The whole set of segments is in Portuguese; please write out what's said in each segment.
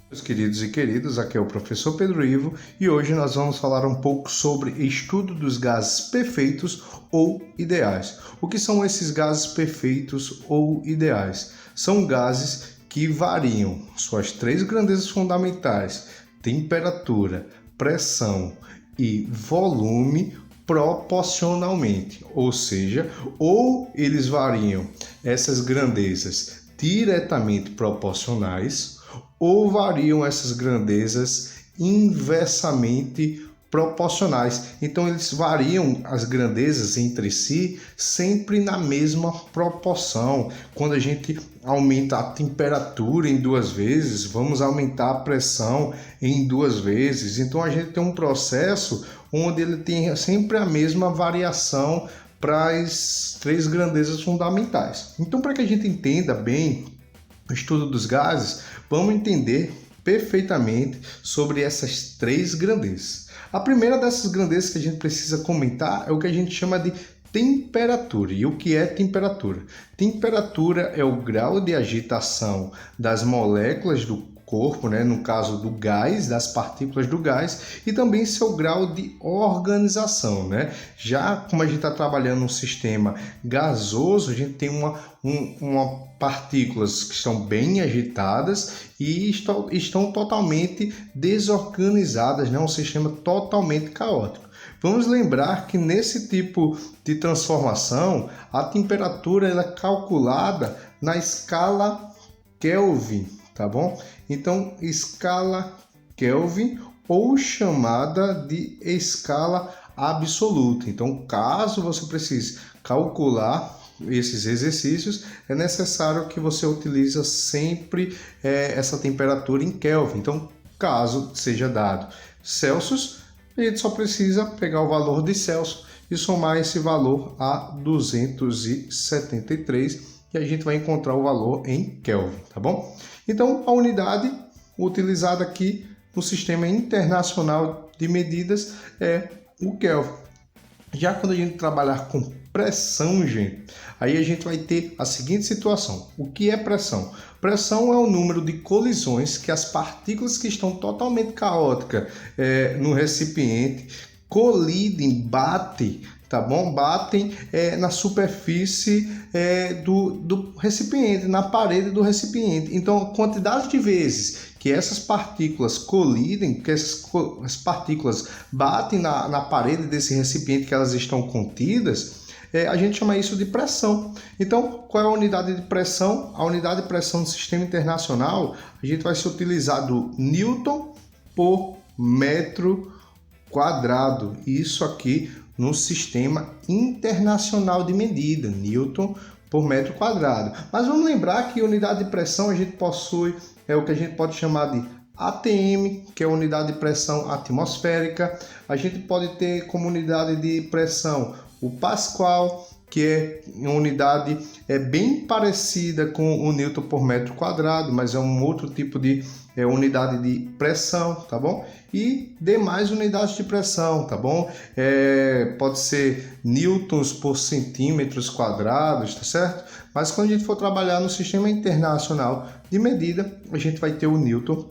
Meus queridos e queridas, aqui é o professor Pedro Ivo e hoje nós vamos falar um pouco sobre estudo dos gases perfeitos ou ideais. O que são esses gases perfeitos ou ideais? São gases que variam suas três grandezas fundamentais, temperatura, pressão e volume, proporcionalmente, ou seja, ou eles variam essas grandezas diretamente proporcionais, ou variam essas grandezas inversamente proporcionais. Então eles variam as grandezas entre si sempre na mesma proporção. Quando a gente aumenta a temperatura em duas vezes, vamos aumentar a pressão em duas vezes. Então a gente tem um processo onde ele tem sempre a mesma variação para as três grandezas fundamentais. Então, para que a gente entenda bem o estudo dos gases, vamos entender perfeitamente sobre essas três grandezas. A primeira dessas grandezas que a gente precisa comentar é o que a gente chama de temperatura. E o que é temperatura? Temperatura é o grau de agitação das moléculas do corpo, no caso do gás, das partículas do gás, e também seu grau de organização. Já como a gente está trabalhando um sistema gasoso, a gente tem uma partículas que estão bem agitadas e estão totalmente desorganizadas, um sistema totalmente caótico. Vamos lembrar que nesse tipo de transformação, a temperatura ela é calculada na escala Kelvin, tá bom? Então, escala Kelvin ou chamada de escala absoluta. Então, caso você precise calcular esses exercícios, é necessário que você utilize sempre essa temperatura em Kelvin. Então, caso seja dado Celsius, a gente só precisa pegar o valor de Celsius e somar esse valor a 273 e a gente vai encontrar o valor em Kelvin, tá bom? Então, a unidade utilizada aqui no Sistema Internacional de Medidas é o Kelvin. Já quando a gente trabalhar com pressão, gente, aí a gente vai ter a seguinte situação. O que é pressão? Pressão é o número de colisões que as partículas que estão totalmente caóticas no recipiente colidem, batem, tá bom? Batem na superfície do recipiente, na parede do recipiente. Então, a quantidade de vezes que essas partículas colidem, que as partículas batem na parede desse recipiente que elas estão contidas, a gente chama isso de pressão. Então, qual é a unidade de pressão? A unidade de pressão do Sistema Internacional, a gente vai se utilizar do Newton por metro quadrado. Isso aqui no Sistema Internacional de Medida, Newton por metro quadrado. Mas vamos lembrar que unidade de pressão a gente possui o que a gente pode chamar de ATM, que é a unidade de pressão atmosférica. A gente pode ter como unidade de pressão o Pascal, que é uma unidade bem parecida com o Newton por metro quadrado, mas é um outro tipo de unidade de pressão, tá bom? E demais unidades de pressão, tá bom? Pode ser newtons por centímetros quadrados, tá certo? Mas quando a gente for trabalhar no Sistema Internacional de Medida, a gente vai ter o Newton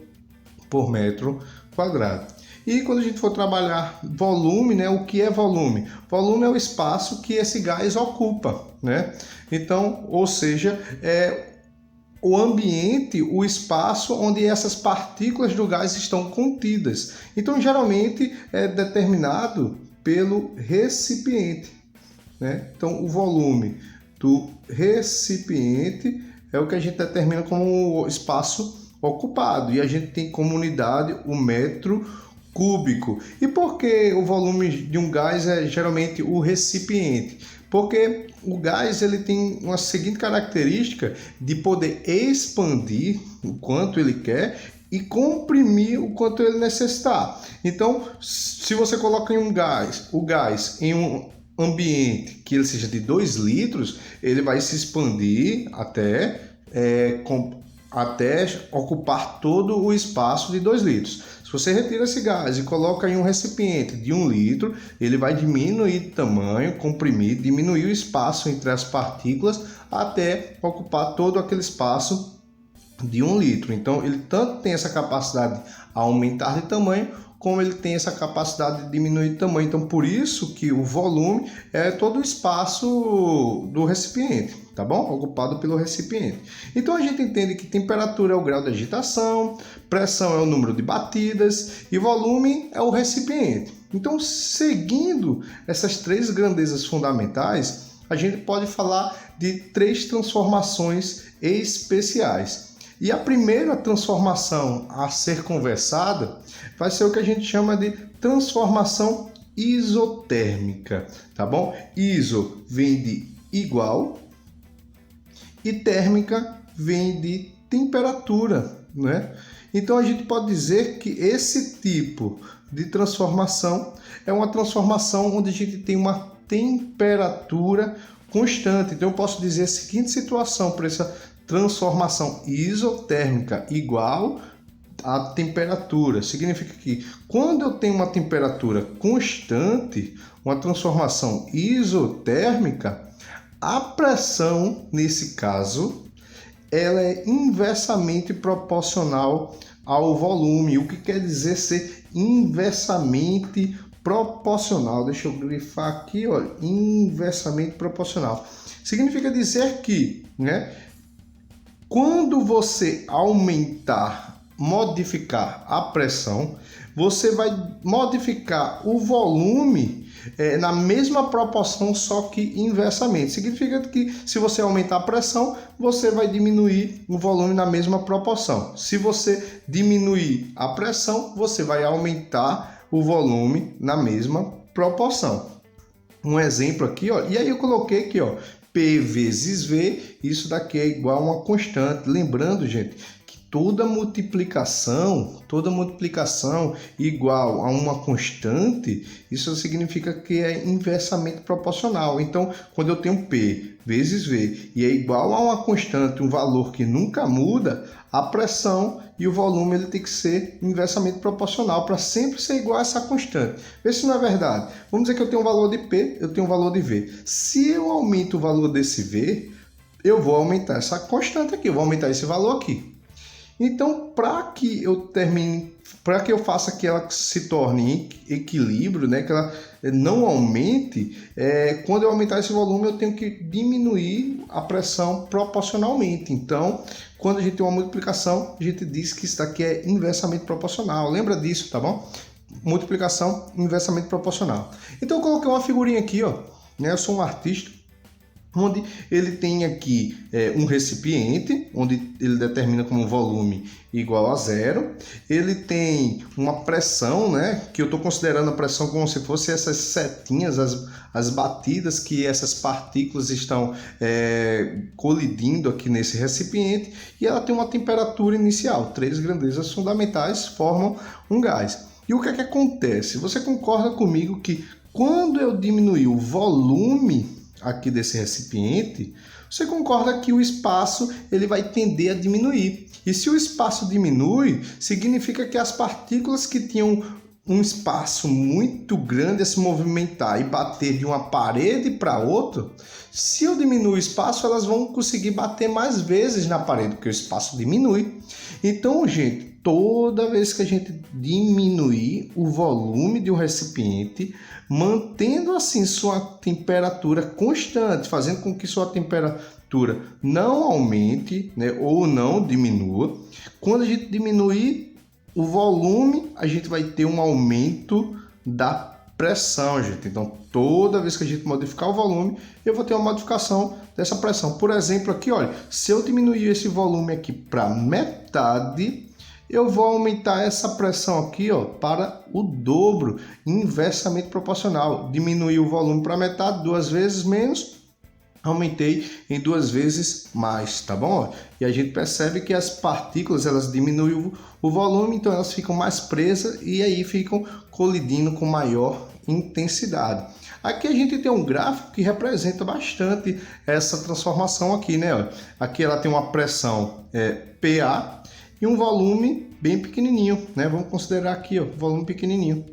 por metro quadrado. E quando a gente for trabalhar volume, o que é volume? Volume é o espaço que esse gás ocupa, Então, ou seja, o ambiente, o espaço onde essas partículas do gás estão contidas. Então, geralmente é determinado pelo recipiente, Então, o volume do recipiente é o que a gente determina como espaço ocupado. E a gente tem como unidade o metro cúbico. E por que o volume de um gás é geralmente o recipiente? Porque o gás ele tem uma seguinte característica de poder expandir o quanto ele quer e comprimir o quanto ele necessitar. Então, se você coloca em o gás em um ambiente que ele seja de 2 litros, ele vai se expandir até ocupar todo o espaço de 2 litros. Se você retira esse gás e coloca em um recipiente de 1 litro, ele vai diminuir de tamanho, comprimir, diminuir o espaço entre as partículas até ocupar todo aquele espaço de 1 litro. Então, ele tanto tem essa capacidade de aumentar de tamanho, como ele tem essa capacidade de diminuir de tamanho. Então, por isso que o volume é todo o espaço do recipiente, tá bom? Ocupado pelo recipiente. Então, a gente entende que temperatura é o grau de agitação, pressão é o número de batidas e volume é o recipiente. Então, seguindo essas 3 grandezas fundamentais, a gente pode falar de 3 transformações especiais. E a primeira transformação a ser conversada vai ser o que a gente chama de transformação isotérmica, tá bom? Iso vem de igual e térmica vem de temperatura, né? Então a gente pode dizer que esse tipo de transformação é uma transformação onde a gente tem uma temperatura constante. Então eu posso dizer a seguinte situação para essa transformação isotérmica igual à temperatura. Significa que quando eu tenho uma temperatura constante, uma transformação isotérmica, a pressão, nesse caso, ela é inversamente proporcional ao volume. O que quer dizer ser inversamente proporcional? Deixa eu grifar aqui, olha, inversamente proporcional. Significa dizer que, né, quando você modificar a pressão, você vai modificar o volume na mesma proporção, só que inversamente. Significa que se você aumentar a pressão, você vai diminuir o volume na mesma proporção. Se você diminuir a pressão, você vai aumentar o volume na mesma proporção. Um exemplo aqui, ó, e aí eu coloquei aqui, ó, P vezes V, isso daqui é igual a uma constante. Lembrando, gente, que toda multiplicação igual a uma constante, isso significa que é inversamente proporcional. Então, quando eu tenho P vezes V e é igual a uma constante, um valor que nunca muda, a pressão e o volume ele tem que ser inversamente proporcional para sempre ser igual a essa constante. Vê se não é verdade. Vamos dizer que eu tenho um valor de P, eu tenho um valor de V. Se eu aumento o valor desse V, eu vou aumentar essa constante aqui, eu vou aumentar esse valor aqui. Então, para que eu faça que ela se torne em equilíbrio, né, que ela não aumente, quando eu aumentar esse volume, eu tenho que diminuir a pressão proporcionalmente. Então, quando a gente tem uma multiplicação, a gente diz que isso daqui é inversamente proporcional. Lembra disso, tá bom? Multiplicação inversamente proporcional. Então, eu coloquei uma figurinha aqui, ó, né? Eu sou um artista, onde ele tem aqui um recipiente, onde ele determina como volume igual a 0. Ele tem uma pressão, né, que eu estou considerando a pressão como se fosse essas setinhas, as batidas que essas partículas estão colidindo aqui nesse recipiente. E ela tem uma temperatura inicial. 3 grandezas fundamentais formam um gás. E o que é que acontece? Você concorda comigo que quando eu diminuir o volume aqui desse recipiente, você concorda que o espaço ele vai tender a diminuir. E se o espaço diminui, significa que as partículas que tinham um espaço muito grande a se movimentar e bater de uma parede para outra, se eu diminuir o espaço, elas vão conseguir bater mais vezes na parede, porque o espaço diminui. Então, gente, toda vez que a gente diminuir o volume de um recipiente, mantendo assim sua temperatura constante, fazendo com que sua temperatura não aumente, né, ou não diminua, quando a gente diminuir o volume, a gente vai ter um aumento da pressão, gente. Então, toda vez que a gente modificar o volume, eu vou ter uma modificação dessa pressão. Por exemplo, aqui, olha, se eu diminuir esse volume aqui para metade, eu vou aumentar essa pressão aqui, ó, para o dobro, inversamente proporcional. Diminuir o volume para metade, 2 vezes menos, aumentei em 2 vezes mais, tá bom? E a gente percebe que as partículas, elas diminuem o volume, então elas ficam mais presas e aí ficam colidindo com maior intensidade. Aqui a gente tem um gráfico que representa bastante essa transformação aqui, né? Aqui ela tem uma pressão PA e um volume bem pequenininho, né? Vamos considerar aqui, ó, volume pequenininho.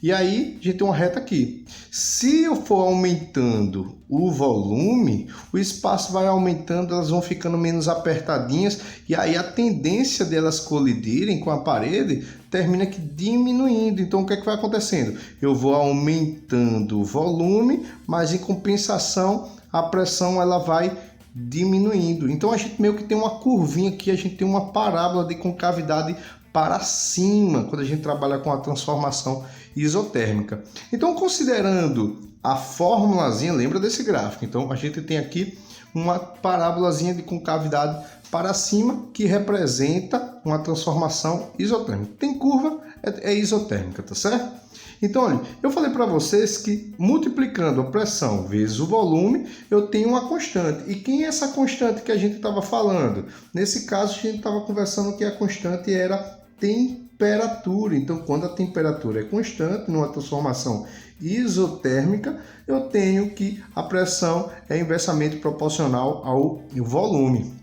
E aí, a gente tem uma reta aqui. Se eu for aumentando o volume, o espaço vai aumentando, elas vão ficando menos apertadinhas, e aí a tendência delas colidirem com a parede termina aqui diminuindo. Então, o que é que vai acontecendo? Eu vou aumentando o volume, mas em compensação, a pressão ela vai diminuindo. Então, a gente meio que tem uma curvinha aqui, a gente tem uma parábola de concavidade para cima, quando a gente trabalha com a transformação isotérmica. Então, considerando a formulazinha, lembra desse gráfico? Então, a gente tem aqui uma parábolazinha de concavidade para cima, que representa uma transformação isotérmica. Tem curva, é isotérmica, tá certo? Então, olha, eu falei para vocês que multiplicando a pressão vezes o volume, eu tenho uma constante. E quem é essa constante que a gente estava falando? Nesse caso, a gente estava conversando que a constante era temperatura. Então, quando a temperatura é constante, numa transformação isotérmica, eu tenho que a pressão é inversamente proporcional ao volume.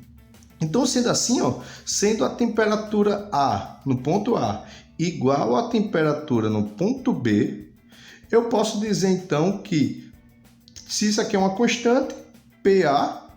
Então, sendo assim, ó, sendo a temperatura A no ponto A igual à temperatura no ponto B, eu posso dizer então que se isso aqui é uma constante, PA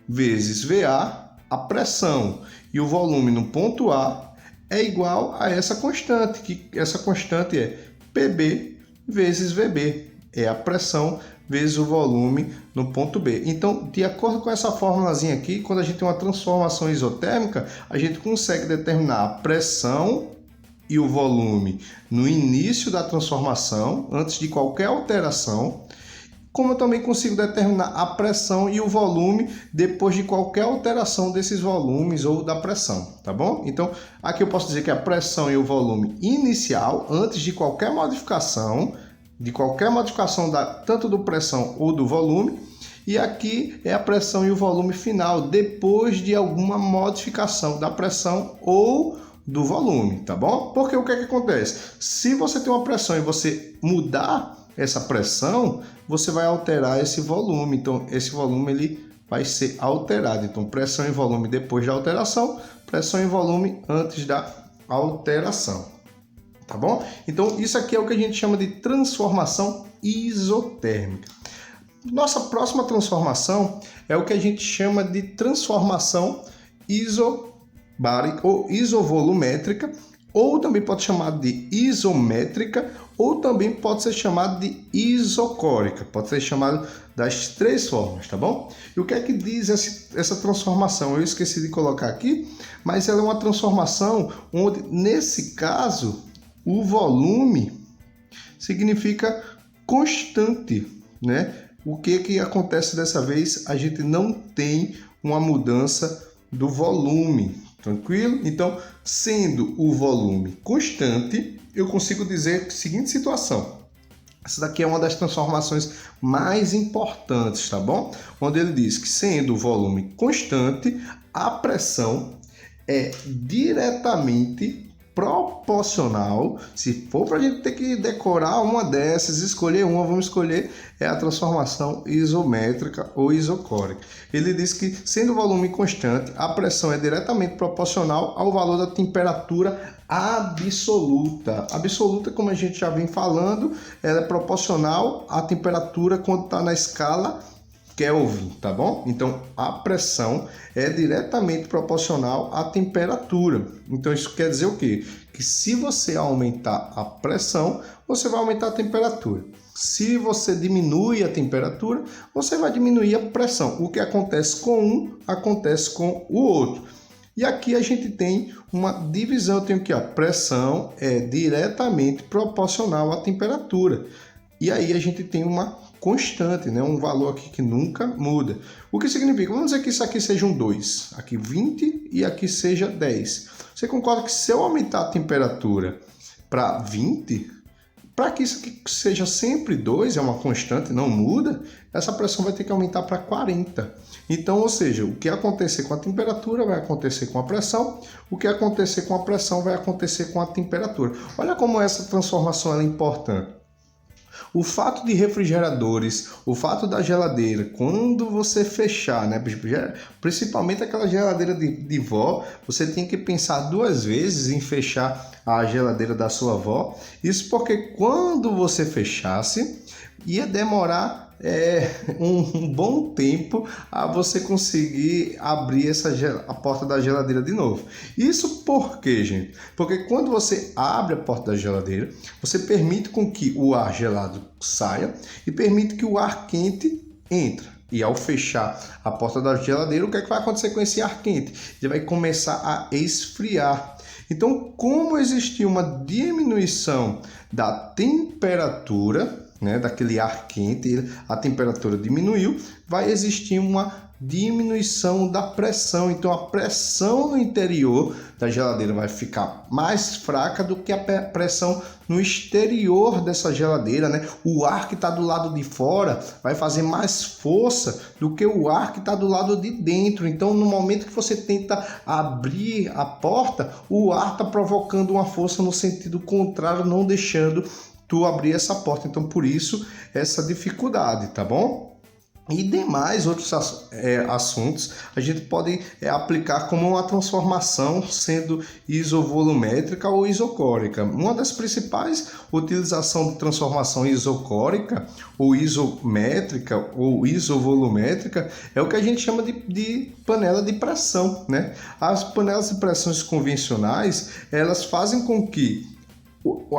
vezes VA, a pressão e o volume no ponto A é igual a essa constante, que essa constante é PB vezes VB, é a pressão vezes o volume no ponto B. Então, de acordo com essa formulazinha aqui, quando a gente tem uma transformação isotérmica, a gente consegue determinar a pressão e o volume no início da transformação, antes de qualquer alteração, como eu também consigo determinar a pressão e o volume depois de qualquer alteração desses volumes ou da pressão, tá bom? Então, aqui eu posso dizer que a pressão e o volume inicial, antes de qualquer modificação, tanto do pressão ou do volume, e aqui é a pressão e o volume final, depois de alguma modificação da pressão ou do volume, tá bom? Porque o que é que acontece? Se você tem uma pressão e você mudar essa pressão, você vai alterar esse volume. Então, esse volume ele vai ser alterado. Então, pressão e volume depois da alteração, pressão e volume antes da alteração. Tá bom? Então, isso aqui é o que a gente chama de transformação isotérmica. Nossa próxima transformação é o que a gente chama de transformação isobárica ou isovolumétrica, ou também pode chamar de isométrica, ou também pode ser chamado de isocórica. Pode ser chamado das três formas, tá bom? E o que é que diz essa transformação? Eu esqueci de colocar aqui, mas ela é uma transformação onde, nesse caso, o volume significa constante, né? O que acontece dessa vez? A gente não tem uma mudança do volume, tranquilo? Então, sendo o volume constante, eu consigo dizer a seguinte situação. Essa daqui é uma das transformações mais importantes, tá bom? Onde ele diz que, sendo o volume constante, a pressão é diretamente proporcional. Se for para a gente ter que decorar uma dessas, escolher uma, vamos escolher a transformação isométrica ou isocórica. Ele diz que, sendo o volume constante, a pressão é diretamente proporcional ao valor da temperatura absoluta. Absoluta, como a gente já vem falando, ela é proporcional à temperatura quando está na escala Kelvin, tá bom? Então, a pressão é diretamente proporcional à temperatura. Então, isso quer dizer o quê? Que se você aumentar a pressão, você vai aumentar a temperatura. Se você diminui a temperatura, você vai diminuir a pressão. O que acontece com um, acontece com o outro. E aqui a gente tem uma divisão. Eu tenho aqui, ó, pressão é diretamente proporcional à temperatura. E aí a gente tem uma constante, né? Um valor aqui que nunca muda. O que significa? Vamos dizer que isso aqui seja um 2, aqui 20 e aqui seja 10. Você concorda que se eu aumentar a temperatura para 20, para que isso aqui seja sempre 2, é uma constante, não muda, essa pressão vai ter que aumentar para 40. Então, ou seja, o que acontecer com a temperatura vai acontecer com a pressão, o que acontecer com a pressão vai acontecer com a temperatura. Olha como essa transformação é importante. O fato de refrigeradores, o fato da geladeira, quando você fechar, né, principalmente aquela geladeira de vó, você tem que pensar 2 vezes em fechar a geladeira da sua avó. Isso porque quando você fechasse, ia demorar um bom tempo a você conseguir abrir a porta da geladeira de novo. Isso por quê, gente? Porque quando você abre a porta da geladeira, você permite com que o ar gelado saia e permite que o ar quente entre. E ao fechar a porta da geladeira, o que é que vai acontecer com esse ar quente? Ele vai começar a esfriar. Então, como existir uma diminuição da temperatura, né, daquele ar quente, a temperatura diminuiu, vai existir uma diminuição da pressão. Então a pressão no interior da geladeira vai ficar mais fraca do que a pressão no exterior dessa geladeira, né? O ar que está do lado de fora vai fazer mais força do que o ar que está do lado de dentro. Então no momento que você tenta abrir a porta, o ar está provocando uma força no sentido contrário, não deixando tu abrir essa porta. Então por isso essa dificuldade, tá bom? E demais outros assuntos a gente pode aplicar como uma transformação sendo isovolumétrica ou isocórica. Uma das principais utilizações de transformação isocórica ou isométrica ou isovolumétrica é o que a gente chama de panela de pressão, né? As panelas de pressões convencionais, elas fazem com que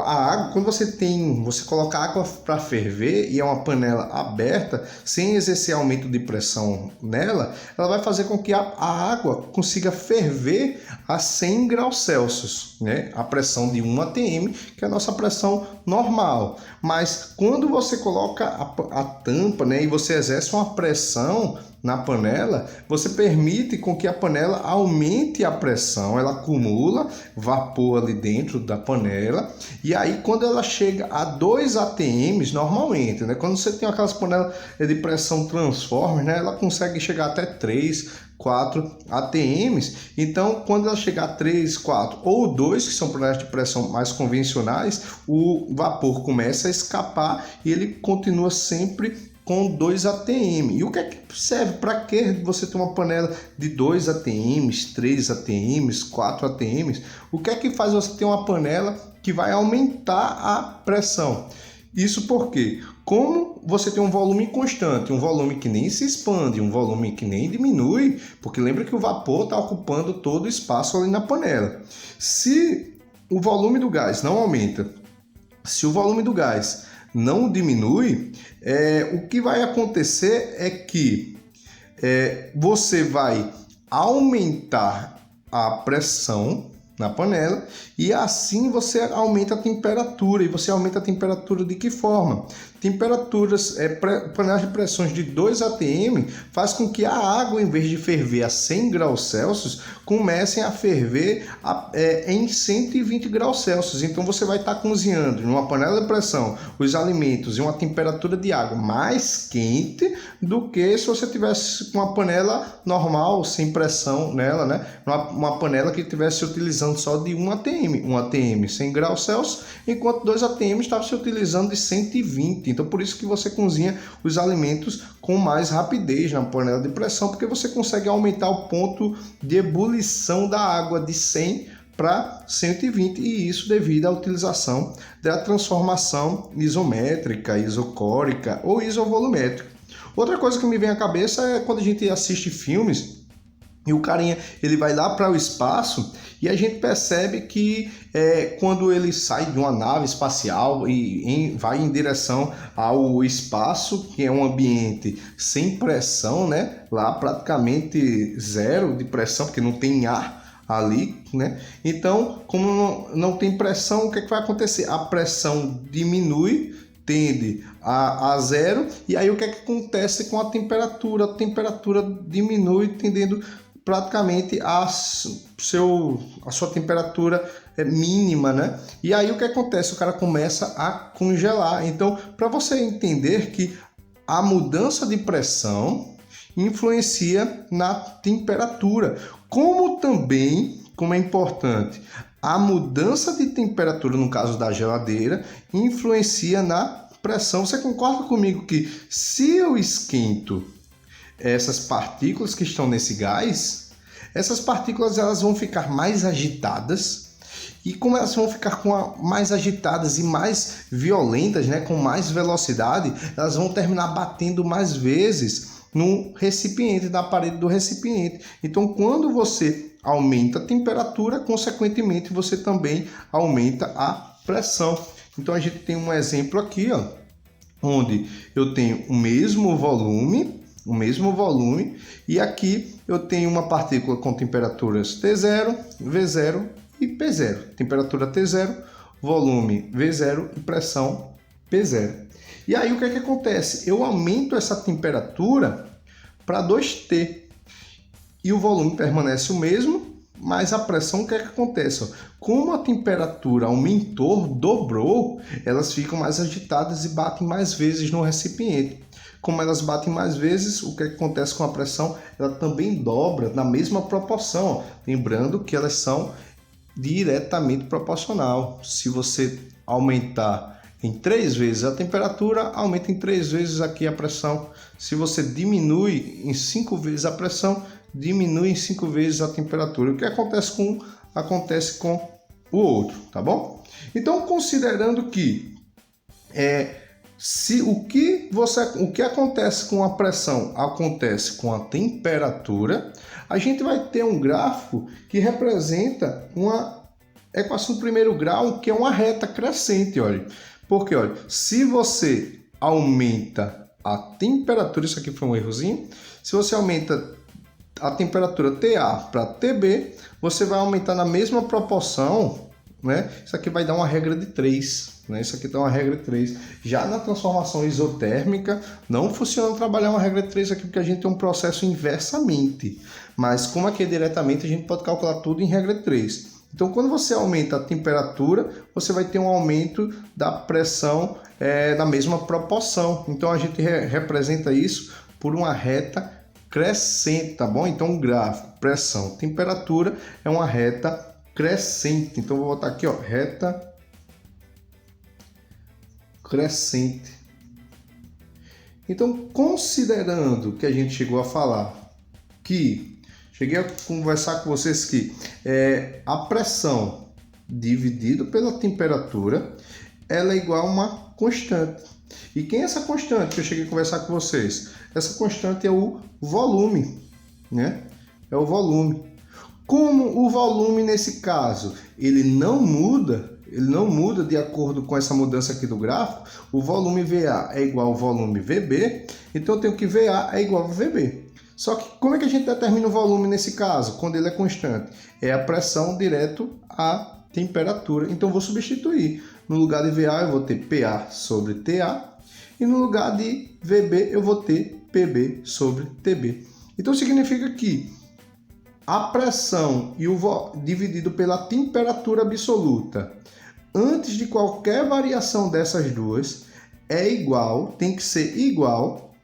a água, quando você coloca água para ferver e é uma panela aberta, sem exercer aumento de pressão nela, ela vai fazer com que a água consiga ferver a 100 graus Celsius, né? A pressão de 1 atm, que é a nossa pressão normal. Mas quando você coloca a tampa, né, e você exerce uma pressão na panela, você permite com que a panela aumente a pressão, ela acumula vapor ali dentro da panela, e aí quando ela chega a 2 atms, normalmente, né, quando você tem aquelas panelas de pressão transformer, né, ela consegue chegar até 3, 4 atms, então quando ela chegar a 3, 4 ou 2, que são panelas de pressão mais convencionais, o vapor começa a escapar e ele continua sempre com 2 atm. E o que é que serve? Para que você ter uma panela de 2 atms, 3 atms, 4 atms? O que é que faz você ter uma panela que vai aumentar a pressão? Isso porque, como você tem um volume constante, um volume que nem se expande, um volume que nem diminui, porque lembra que o vapor está ocupando todo o espaço ali na panela. Se o volume do gás não aumenta, se o volume do gás não diminui, o que vai acontecer é que você vai aumentar a pressão na panela e assim você aumenta a temperatura. E você aumenta a temperatura de que forma? Temperaturas, panelas de pressões de 2 atm faz com que a água, em vez de ferver a 100 graus Celsius, comecem a ferver em 120 graus Celsius. Então você vai estar cozinhando numa panela de pressão os alimentos em uma temperatura de água mais quente do que se você tivesse uma panela normal, sem pressão nela, né? Uma panela que estivesse utilizando só de 1 atm. 1 atm 100 graus Celsius, enquanto 2 atm estava se utilizando de 120. Então por isso que você cozinha os alimentos com mais rapidez na panela de pressão, porque você consegue aumentar o ponto de ebulição da água de 100 para 120, e isso devido à utilização da transformação isométrica, isocórica ou isovolumétrica. Outra coisa que me vem à cabeça é quando a gente assiste filmes e o carinha ele vai lá para o espaço e a gente percebe que quando ele sai de uma nave espacial e vai em direção ao espaço, que é um ambiente sem pressão, né? Lá praticamente zero de pressão, porque não tem ar ali, né? Então, como não tem pressão, o que é que vai acontecer? A pressão diminui, tende a zero, e aí o que é que acontece com a temperatura? A temperatura diminui, tendendo praticamente a sua temperatura mínima, né? E aí o que acontece? O cara começa a congelar. Então, para você entender que a mudança de pressão influencia na temperatura, como é importante, a mudança de temperatura, no caso da geladeira, influencia na pressão. Você concorda comigo que se eu esquento essas partículas que estão nesse gás, essas partículas elas vão ficar mais agitadas, e como elas vão ficar mais agitadas e mais violentas, né, com mais velocidade, elas vão terminar batendo mais vezes no recipiente, na parede do recipiente. Então, quando você aumenta a temperatura, consequentemente, você também aumenta a pressão. Então, a gente tem um exemplo aqui, ó, onde eu tenho o mesmo volume, e aqui eu tenho uma partícula com temperaturas T0, V0 e P0. Temperatura T0, volume V0 e pressão P0. E aí o que é que acontece? Eu aumento essa temperatura para 2T e o volume permanece o mesmo, mas a pressão, o que é que acontece? Como a temperatura aumentou, dobrou, elas ficam mais agitadas e batem mais vezes no recipiente. Como elas batem mais vezes, o que acontece com a pressão? Ela também dobra na mesma proporção. Lembrando que elas são diretamente proporcional. Se você aumentar em 3 vezes a temperatura, aumenta em 3 vezes aqui a pressão. Se você diminui em 5 vezes a pressão, diminui em 5 vezes a temperatura. O que acontece com o outro, tá bom? Então, considerando que o que acontece com a pressão acontece com a temperatura, a gente vai ter um gráfico que representa uma equação do primeiro grau, que é uma reta crescente, olha. Porque, olha, se você aumenta a temperatura, isso aqui foi um errozinho, se você aumenta a temperatura TA para TB, você vai aumentar na mesma proporção, né? Isso aqui vai dar uma regra de 3, né? Isso aqui dá uma regra de 3. Já na transformação isotérmica, não funciona trabalhar uma regra de 3 aqui, porque a gente tem um processo inversamente. Mas como aqui é diretamente, a gente pode calcular tudo em regra de 3. Então, quando você aumenta a temperatura, você vai ter um aumento da pressão na mesma proporção. Então, a gente representa isso por uma reta crescente, tá bom? Então, o gráfico pressão, temperatura é uma reta crescente. Então, vou botar aqui, ó, reta crescente. Então, considerando que a gente chegou a falar que cheguei a conversar com vocês que a pressão dividido pela temperatura, ela é igual a uma constante. E quem é essa constante que eu cheguei a conversar com vocês? Essa constante é o volume, né? É o volume. Como o volume nesse caso, ele não muda de acordo com essa mudança aqui do gráfico, o volume VA é igual ao volume VB, então eu tenho que VA é igual a VB. Só que como é que a gente determina o volume nesse caso, quando ele é constante? É a pressão direto à temperatura. Então eu vou substituir. No lugar de VA eu vou ter PA sobre TA e no lugar de VB eu vou ter PB sobre TB. Então significa que a pressão dividido pela temperatura absoluta, antes de qualquer variação dessas duas, tem que ser igual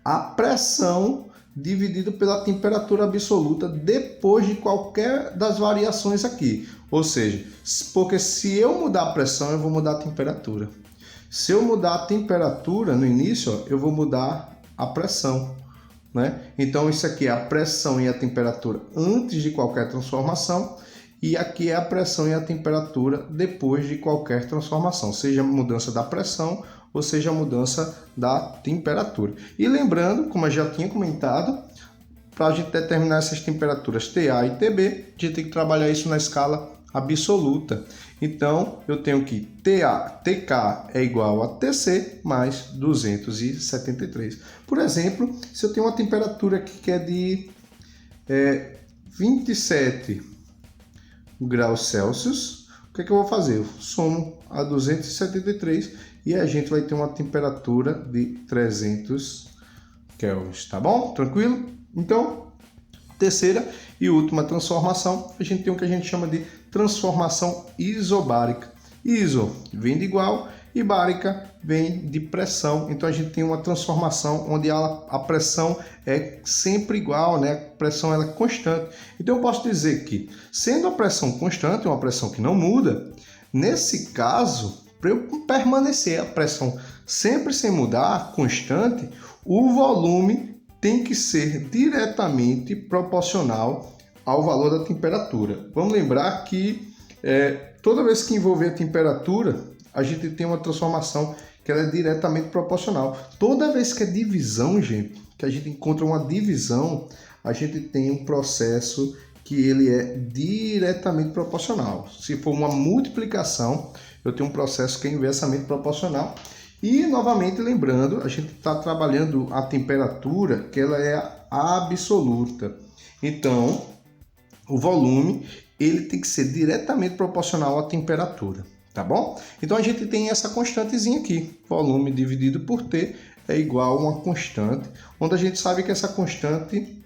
à pressão dividido pela temperatura absoluta depois de qualquer das variações aqui. Ou seja, porque se eu mudar a pressão, eu vou mudar a temperatura. Se eu mudar a temperatura no início, ó, eu vou mudar a pressão, né? Então isso aqui é a pressão e a temperatura antes de qualquer transformação, e aqui é a pressão e a temperatura depois de qualquer transformação, seja a mudança da pressão ou seja a mudança da temperatura. E lembrando, como eu já tinha comentado, para a gente determinar essas temperaturas TA e TB, a gente tem que trabalhar isso na escala absoluta. Então, eu tenho que TK é igual a TC mais 273. Por exemplo, se eu tenho uma temperatura aqui que é de 27 graus Celsius, o que é que eu vou fazer? Eu somo a 273 e a gente vai ter uma temperatura de 300 kelvins, tá bom? Tranquilo? Então, terceira e última transformação, a gente tem o que a gente chama de transformação isobárica. Iso vem de igual e bárica vem de pressão. Então a gente tem uma transformação onde a pressão é sempre igual, né? A pressão ela é constante. Então eu posso dizer que, sendo a pressão constante, uma pressão que não muda, nesse caso, para eu permanecer a pressão sempre sem mudar, constante, o volume tem que ser diretamente proporcional ao valor da temperatura. Vamos lembrar que toda vez que envolver a temperatura, a gente tem uma transformação que ela é diretamente proporcional. Toda vez que é divisão, gente, que a gente encontra uma divisão, a gente tem um processo que ele é diretamente proporcional. Se for uma multiplicação, eu tenho um processo que é inversamente proporcional. E, novamente, lembrando, a gente está trabalhando a temperatura, que ela é absoluta. Então, o volume, ele tem que ser diretamente proporcional à temperatura, tá bom? Então, a gente tem essa constantezinha aqui. Volume dividido por T é igual a uma constante, onde a gente sabe que essa constante,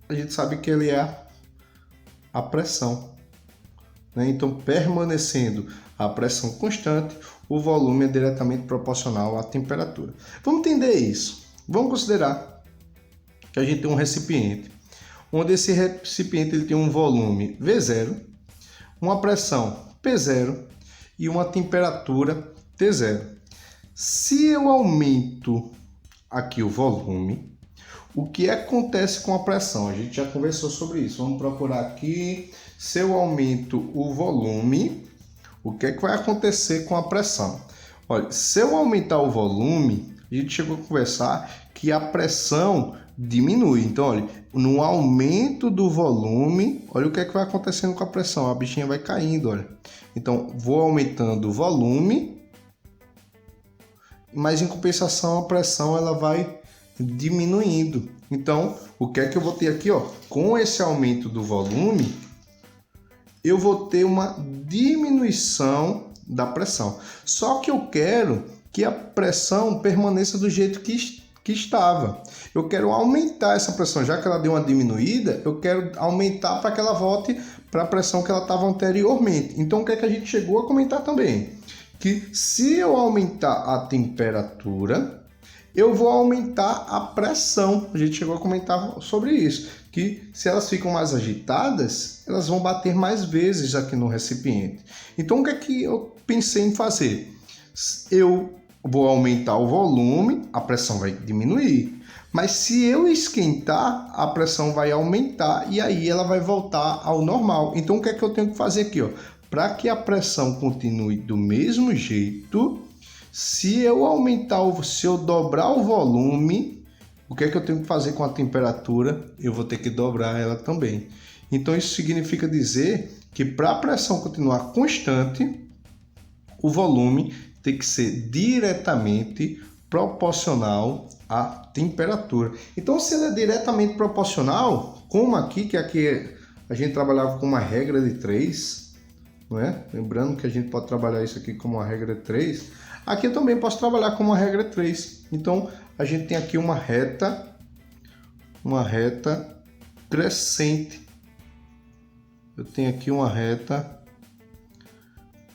a gente sabe que ele é a pressão, né? Então, permanecendo a pressão constante, o volume é diretamente proporcional à temperatura. Vamos entender isso. Vamos considerar que a gente tem um recipiente, onde esse recipiente ele tem um volume V0, uma pressão P0 e uma temperatura T0. Se eu aumento aqui o volume, o que acontece com a pressão? A gente já conversou sobre isso. Vamos procurar aqui. Se eu aumento o volume, o que é que vai acontecer com a pressão? Olha, se eu aumentar o volume, a gente chegou a conversar que a pressão diminui. Então, olha, no aumento do volume, olha o que é que vai acontecendo com a pressão. A bichinha vai caindo, olha. Então, vou aumentando o volume, mas em compensação a pressão ela vai diminuindo. Então, o que é que eu vou ter aqui, ó? Com esse aumento do volume, eu vou ter uma diminuição da pressão. Só que eu quero que a pressão permaneça do jeito que estava. Eu quero aumentar essa pressão. Já que ela deu uma diminuída, eu quero aumentar para que ela volte para a pressão que ela estava anteriormente. Então, o que é que a gente chegou a comentar também? Que se eu aumentar a temperatura, eu vou aumentar a pressão. A gente chegou a comentar sobre isso, que se elas ficam mais agitadas, elas vão bater mais vezes aqui no recipiente. Então, o que é que eu pensei em fazer? Eu vou aumentar o volume, a pressão vai diminuir. Mas se eu esquentar, a pressão vai aumentar e aí ela vai voltar ao normal. Então, o que é que eu tenho que fazer aqui, ó? Para que a pressão continue do mesmo jeito, se eu dobrar o volume, o que é que eu tenho que fazer com a temperatura? Eu vou ter que dobrar ela também. Então, isso significa dizer que para a pressão continuar constante, o volume tem que ser diretamente proporcional à temperatura. Então, se ele é diretamente proporcional, como aqui, que aqui a gente trabalhava com uma regra de 3, não é? Lembrando que a gente pode trabalhar isso aqui como uma regra de 3, aqui eu também posso trabalhar como uma regra 3. Então, a gente tem aqui uma reta crescente. Eu tenho aqui uma reta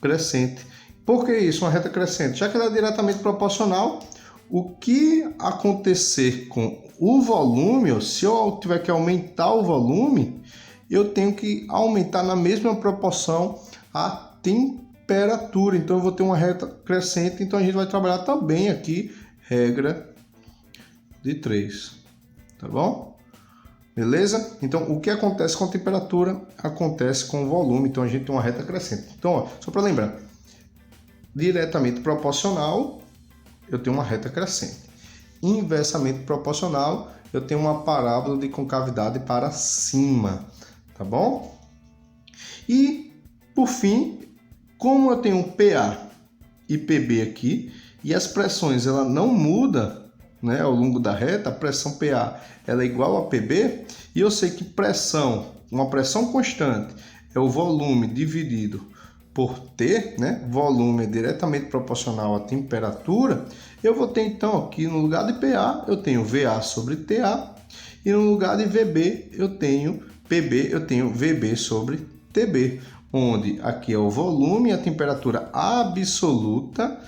crescente. Por que isso, uma reta crescente? Já que ela é diretamente proporcional, o que acontecer com o volume, ou se eu tiver que aumentar o volume, eu tenho que aumentar na mesma proporção a temperatura. Então, eu vou ter uma reta crescente. Então, a gente vai trabalhar também aqui regra de 3. Tá bom? Beleza? Então, o que acontece com a temperatura acontece com o volume. Então, a gente tem uma reta crescente. Então, ó, só para lembrar, diretamente proporcional, eu tenho uma reta crescente. Inversamente proporcional, eu tenho uma parábola de concavidade para cima. Tá bom? E, por fim, como eu tenho PA e PB aqui, e as pressões ela não mudam, né, ao longo da reta, a pressão PA ela é igual a PB, e eu sei que uma pressão constante é o volume dividido por T, né? Volume é diretamente proporcional à temperatura. Eu vou ter então aqui no lugar de PA, eu tenho VA sobre TA, e no lugar de VB eu tenho PB, eu tenho VB sobre TB, onde aqui é o volume e a temperatura absoluta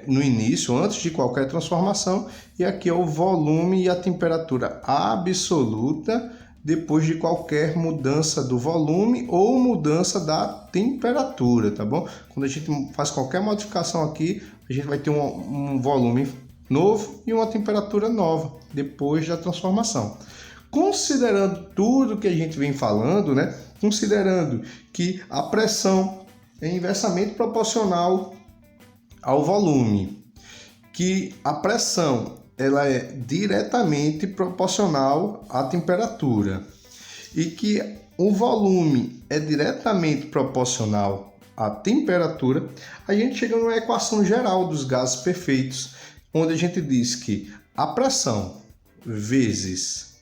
no início, antes de qualquer transformação, e aqui é o volume e a temperatura absoluta depois de qualquer mudança do volume ou mudança da temperatura, tá bom? Quando a gente faz qualquer modificação aqui, a gente vai ter um volume novo e uma temperatura nova depois da transformação. Considerando tudo que a gente vem falando, né? Considerando que a pressão é inversamente proporcional ao volume, que a pressão ela é diretamente proporcional à temperatura e que o volume é diretamente proporcional à temperatura, a gente chega numa equação geral dos gases perfeitos, onde a gente diz que a pressão vezes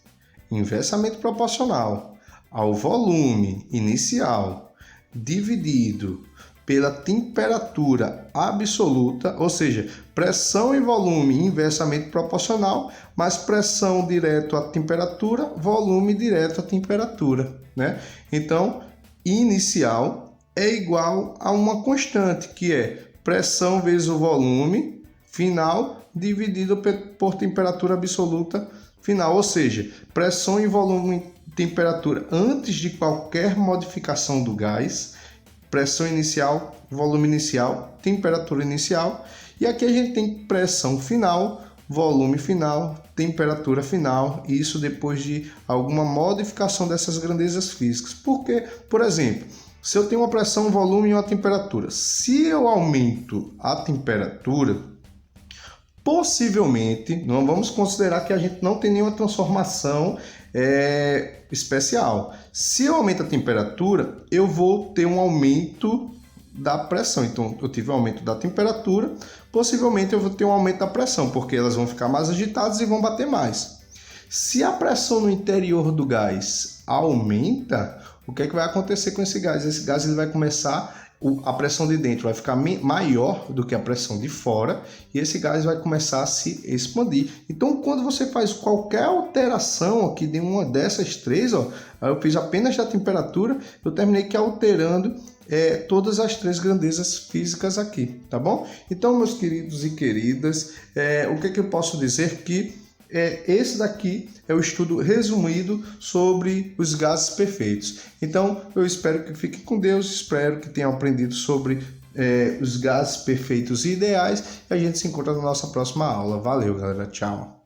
inversamente proporcional ao volume inicial dividido pela temperatura absoluta, ou seja, pressão e volume inversamente proporcional, mais pressão direto à temperatura, volume direto à temperatura, né? Então, inicial é igual a uma constante, que é pressão vezes o volume final dividido por temperatura absoluta final, ou seja, pressão e volume temperatura antes de qualquer modificação do gás, pressão inicial, volume inicial, temperatura inicial, e aqui a gente tem pressão final, volume final, temperatura final, e isso depois de alguma modificação dessas grandezas físicas. Porque, por exemplo, se eu tenho uma pressão, um volume e uma temperatura, se eu aumento a temperatura, possivelmente, não vamos considerar que a gente não tem nenhuma transformação especial. Se eu aumento a temperatura, eu vou ter um aumento da pressão. Então, eu tive um aumento da temperatura, possivelmente eu vou ter um aumento da pressão, porque elas vão ficar mais agitadas e vão bater mais. Se a pressão no interior do gás aumenta, o que é que vai acontecer com esse gás? Esse gás ele vai começar, a pressão de dentro vai ficar maior do que a pressão de fora e esse gás vai começar a se expandir. Então, quando você faz qualquer alteração aqui de uma dessas três, ó, eu fiz apenas da temperatura, eu terminei que alterando todas as três grandezas físicas aqui, tá bom? Então, meus queridos e queridas, o que é que eu posso dizer que esse daqui é o estudo resumido sobre os gases perfeitos. Então, eu espero que fiquem com Deus, espero que tenham aprendido sobre os gases perfeitos e ideais. E a gente se encontra na nossa próxima aula. Valeu, galera. Tchau.